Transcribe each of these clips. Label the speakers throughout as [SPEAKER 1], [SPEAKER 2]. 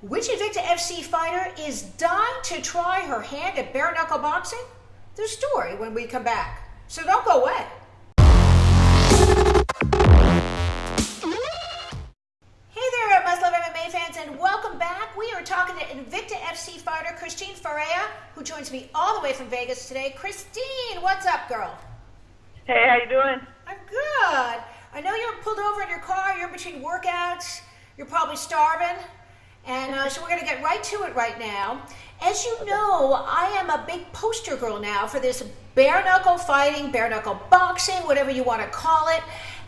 [SPEAKER 1] Which Invicta FC fighter is dying to try her hand at bare knuckle boxing? The story when we come back. So don't go away. Hey there, Muslim MMA fans, and welcome back. We are talking to Invicta FC fighter Christine Ferea, who joins me all the way from Vegas today. Christine, what's up, girl?
[SPEAKER 2] Hey, how you doing?
[SPEAKER 1] I'm good. I know you're pulled over in your car. You're in between workouts. You're probably starving. And so we're going to get right to it right now. As you know, I am a big poster girl now for this bare knuckle fighting, bare knuckle boxing, whatever you want to call it.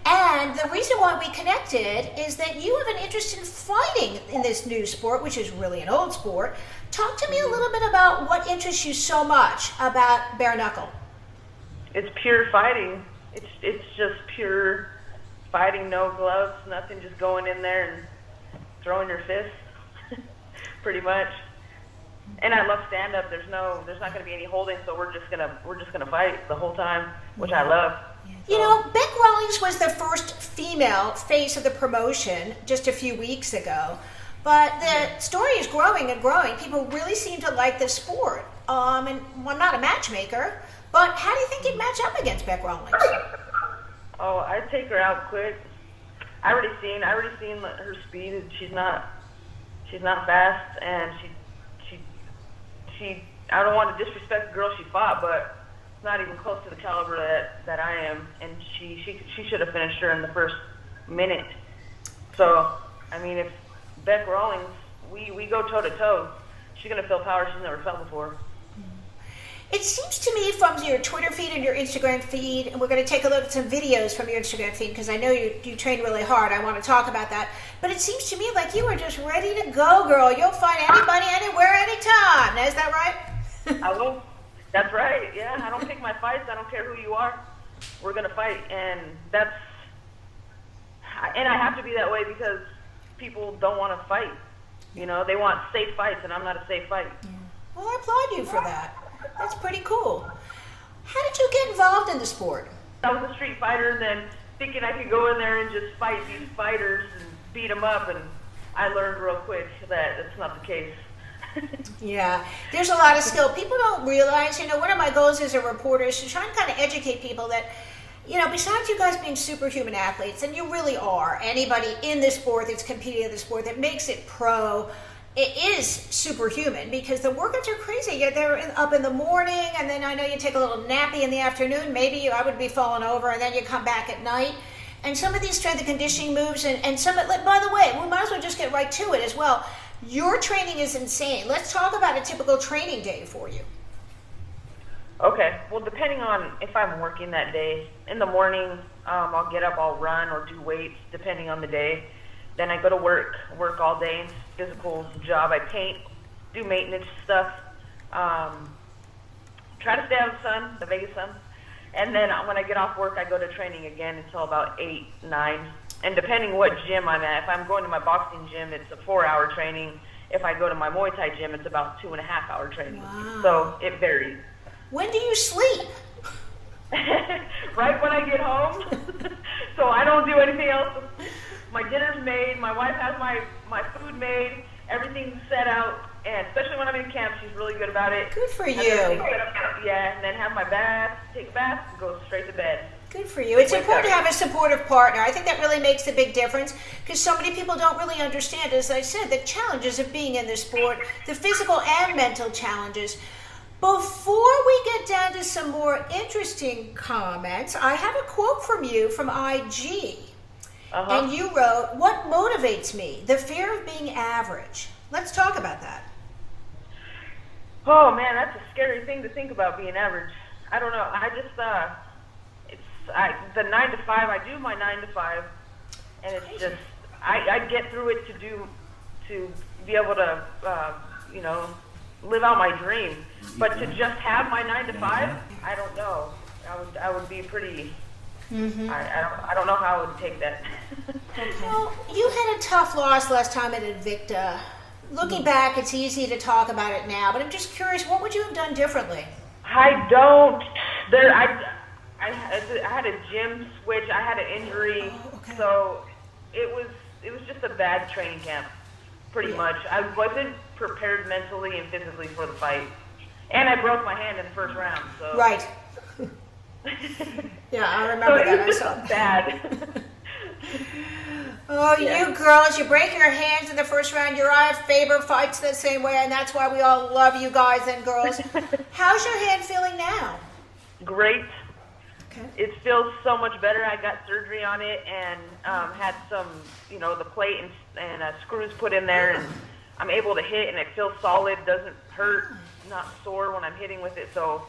[SPEAKER 1] And the reason why we connected is that you have an interest in fighting in this new sport, which is really an old sport. Talk to me a little bit about what interests you so much about bare knuckle.
[SPEAKER 2] It's pure fighting. It's just pure fighting, no gloves, nothing, just going in there and throwing your fists. Pretty much. And I love stand up. There's not going to be any holding, so we're just gonna fight the whole time, which I love.
[SPEAKER 1] You know, Bec Rawlings was the first female face of the promotion just a few weeks ago, but the story is growing and growing. People really seem to like the sport. And well, I'm not a matchmaker, but how do you think you'd match up against Bec Rawlings?
[SPEAKER 2] Oh, I'd take her out quick. I already seen her speed. She's not fast, and she I don't want to disrespect the girl she fought, but not even close to the caliber that I am, and she should have finished her in the first minute. So, I mean, if Bec Rawlings, we go toe to toe, she's gonna feel power she's never felt before.
[SPEAKER 1] It seems to me from your Twitter feed and your Instagram feed, and we're going to take a look at some videos from your Instagram feed because I know you train really hard. I want to talk about that. But it seems to me like you are just ready to go, girl. You'll fight anybody, anywhere, anytime. Is that right?
[SPEAKER 2] I will. That's right. Yeah, I don't pick my fights. I don't care who you are. We're going to fight. And I have to be that way because people don't want to fight. You know, they want safe fights, and I'm not a safe fight.
[SPEAKER 1] Yeah. Well, I applaud you for that. That's pretty cool. How did you get involved in the sport?
[SPEAKER 2] I was a street fighter, and then thinking I could go in there and just fight these fighters and beat them up, and I learned real quick that that's not the case.
[SPEAKER 1] Yeah, there's a lot of skill. People don't realize, you know, one of my goals as a reporter is to try and kind of educate people that, you know, besides you guys being superhuman athletes, and you really are, anybody in this sport that's competing in the sport that makes it pro, it is superhuman because the workouts are crazy. You're there up in the morning, and then I know you take a little nappy in the afternoon. Maybe I would be falling over, and then you come back at night. And some of these strength and conditioning moves, and some, by the way, we might as well just get right to it as well. Your training is insane. Let's talk about a typical training day for you.
[SPEAKER 2] Okay. Well, depending on if I'm working that day, in the morning, I'll get up, I'll run or do weights, depending on the day. Then I go to work all day, physical job. I paint, do maintenance stuff, try to stay out of the sun, the Vegas sun. And then when I get off work, I go to training again until about 8, 9. And depending what gym I'm at, if I'm going to my boxing gym, it's a 4-hour training. If I go to my Muay Thai gym, it's about 2.5-hour training.
[SPEAKER 1] Wow.
[SPEAKER 2] So it varies.
[SPEAKER 1] When do you sleep?
[SPEAKER 2] Right when I get home. So I don't do anything else. My dinner's made, my wife has my food made, everything's set out, and especially when I'm in camp, she's really good about it.
[SPEAKER 1] Good for you.
[SPEAKER 2] Yeah, and then have my bath, take a bath, and go straight to bed.
[SPEAKER 1] Good for you. It's important to have a supportive partner. I think that really makes a big difference because so many people don't really understand, as I said, the challenges of being in this sport, the physical and mental challenges. Before we get down to some more interesting comments, I have a quote from you from IG. And you wrote, "What motivates me? The fear of being average." Let's talk about that.
[SPEAKER 2] Oh man, that's a scary thing to think about, being average. I don't know. I just the 9 to 5. I do my 9 to 5, and it's just I get through it to be able to you know, live out my dream. But to just have my 9 to 5, I don't know. I would be pretty. Mm-hmm. I don't know how I would take that.
[SPEAKER 1] Well, you had a tough loss last time at Invicta. Looking back, it's easy to talk about it now, but I'm just curious, what would you have done differently?
[SPEAKER 2] I don't. I had a gym switch. I had an injury, so it was just a bad training camp. pretty much. I wasn't prepared mentally and physically for the fight. And I broke my hand in the first round, so.
[SPEAKER 1] Right. Yeah, I remember
[SPEAKER 2] So
[SPEAKER 1] that. I
[SPEAKER 2] it was
[SPEAKER 1] saw
[SPEAKER 2] just
[SPEAKER 1] that.
[SPEAKER 2] bad.
[SPEAKER 1] Oh,
[SPEAKER 2] Yeah.
[SPEAKER 1] you girls, you break your hands in the first round. Uriah Faber fights the same way, and that's why we all love you guys and girls. How's your hand feeling now?
[SPEAKER 2] Great.
[SPEAKER 1] Okay.
[SPEAKER 2] It feels so much better. I got surgery on it and had some, the plate and screws put in there, and I'm able to hit, and it feels solid, doesn't hurt, not sore when I'm hitting with it. So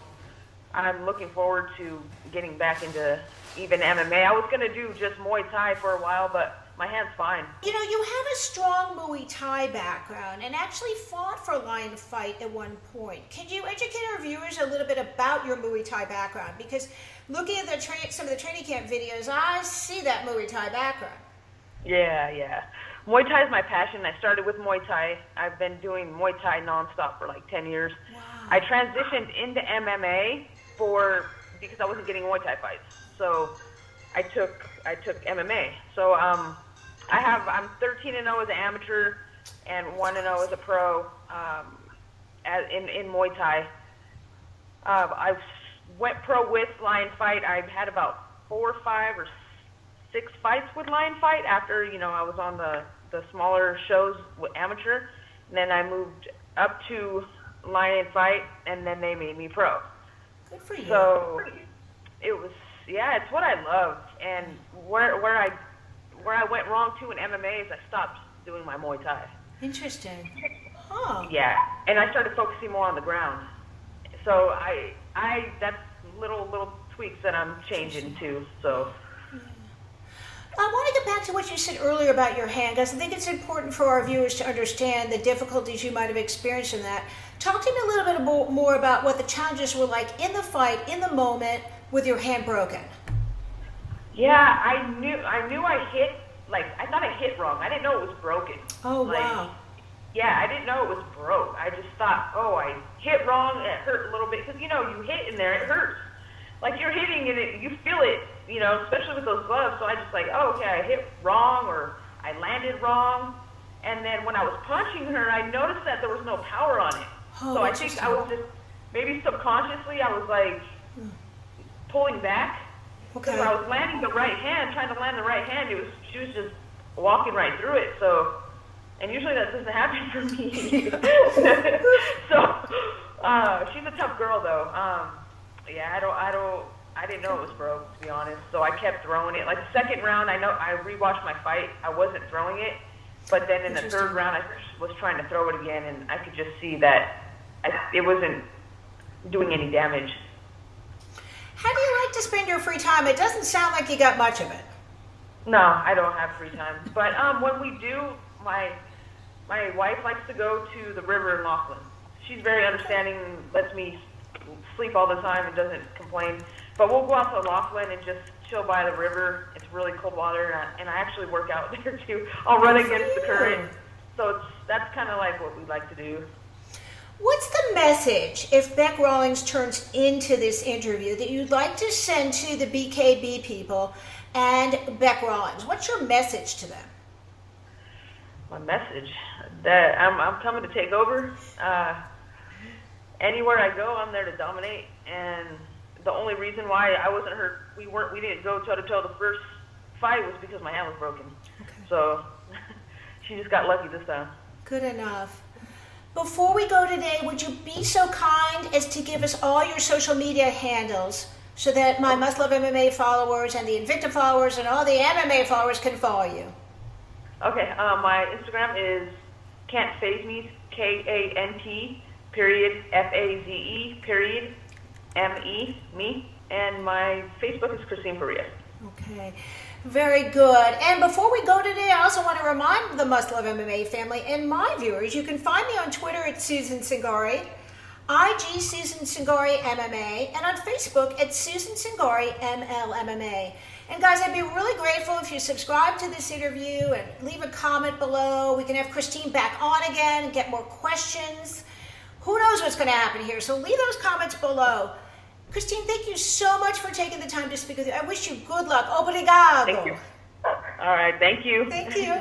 [SPEAKER 2] I'm looking forward to getting back into even MMA. I was going to do just Muay Thai for a while, but my hand's fine.
[SPEAKER 1] You have a strong Muay Thai background and actually fought for Lion Fight at one point. Can you educate our viewers a little bit about your Muay Thai background? Because looking at some of the training camp videos, I see that Muay Thai background.
[SPEAKER 2] Yeah. Muay Thai is my passion. I started with Muay Thai. I've been doing Muay Thai nonstop for like 10 years.
[SPEAKER 1] Wow.
[SPEAKER 2] I transitioned into MMA because I wasn't getting Muay Thai fights. So I took MMA. So I'm 13-0 as an amateur and 1-0 as a pro in Muay Thai. I went pro with Lion Fight. I've had about 4 or 5 or 6 fights with Lion Fight after I was on the smaller shows with amateur, and then I moved up to Lion Fight, and then they made me pro.
[SPEAKER 1] Good for you.
[SPEAKER 2] So it was, it's what I love. And where I went wrong too in MMA is I stopped doing my Muay Thai.
[SPEAKER 1] Interesting. Huh.
[SPEAKER 2] Yeah, and I started focusing more on the ground. So I that's little tweaks that I'm changing too. So.
[SPEAKER 1] I want to get back to what you said earlier about your hand, because I think it's important for our viewers to understand the difficulties you might have experienced in that. Talk to me a little bit more about what the challenges were like in the fight, in the moment, with your hand broken.
[SPEAKER 2] Yeah, I knew I hit, I thought I hit wrong. I didn't know it was broken.
[SPEAKER 1] Oh, wow.
[SPEAKER 2] Yeah, I didn't know it was broke. I just thought, I hit wrong, and it hurt a little bit, because, you hit in there, it hurts. Like, you're hitting and you feel it, especially with those gloves. So I just okay, I hit wrong, or I landed wrong. And then when I was punching her, I noticed that there was no power on it.
[SPEAKER 1] Oh,
[SPEAKER 2] so I think I was just, maybe subconsciously, I was pulling back.
[SPEAKER 1] Okay.
[SPEAKER 2] Because I was landing the right hand, trying to land the right hand. She was just walking right through it. So, and usually that doesn't happen for me. So, she's a tough girl though. I didn't know it was broke, to be honest. So I kept throwing it. Like the second round, I rewatched my fight. I wasn't throwing it, but then in the third round, I was trying to throw it again, and I could just see that it wasn't doing any damage.
[SPEAKER 1] How do you like to spend your free time? It doesn't sound like you got much of it.
[SPEAKER 2] No, I don't have free time. But when we do, my wife likes to go to the river in Laughlin. She's very understanding, lets me sleep all the time and doesn't complain. But we'll go out to Laughlin and just chill by the river. It's really cold water, and I actually work out there too. I'll run against the current. So that's kind of like what we like to do.
[SPEAKER 1] What's the message, if Bec Rawlings turns into this interview, that you'd like to send to the BKB people and Bec Rawlings? What's your message to them?
[SPEAKER 2] My message? That I'm coming to take over. Anywhere I go, I'm there to dominate. And the only reason why I wasn't hurt, we didn't go toe-to-toe the first fight was because my hand was broken. Okay. So she just got lucky this time.
[SPEAKER 1] Good enough. Before we go today, would you be so kind as to give us all your social media handles so that my Must Love MMA followers and the Invicta followers and all the MMA followers can follow you?
[SPEAKER 2] Okay, my Instagram is Can't Faze Me, KANT, period, FAZE, period, ME, me, and my Facebook is Christine Ferea. Okay.
[SPEAKER 1] Very good. And before we go today, I also want to remind the Must Love MMA family and my viewers, you can find me on Twitter at Susan Cingari, IG Susan Cingari MMA, and on Facebook at Susan Cingari MLMMA. And guys, I'd be really grateful if you subscribe to this interview and leave a comment below. We can have Christine back on again and get more questions. Who knows what's going to happen here? So leave those comments below. Christine, thank you so much for taking the time to speak with you. I wish you good luck. Obrigado.
[SPEAKER 2] Thank you. All right, thank you.
[SPEAKER 1] Thank you.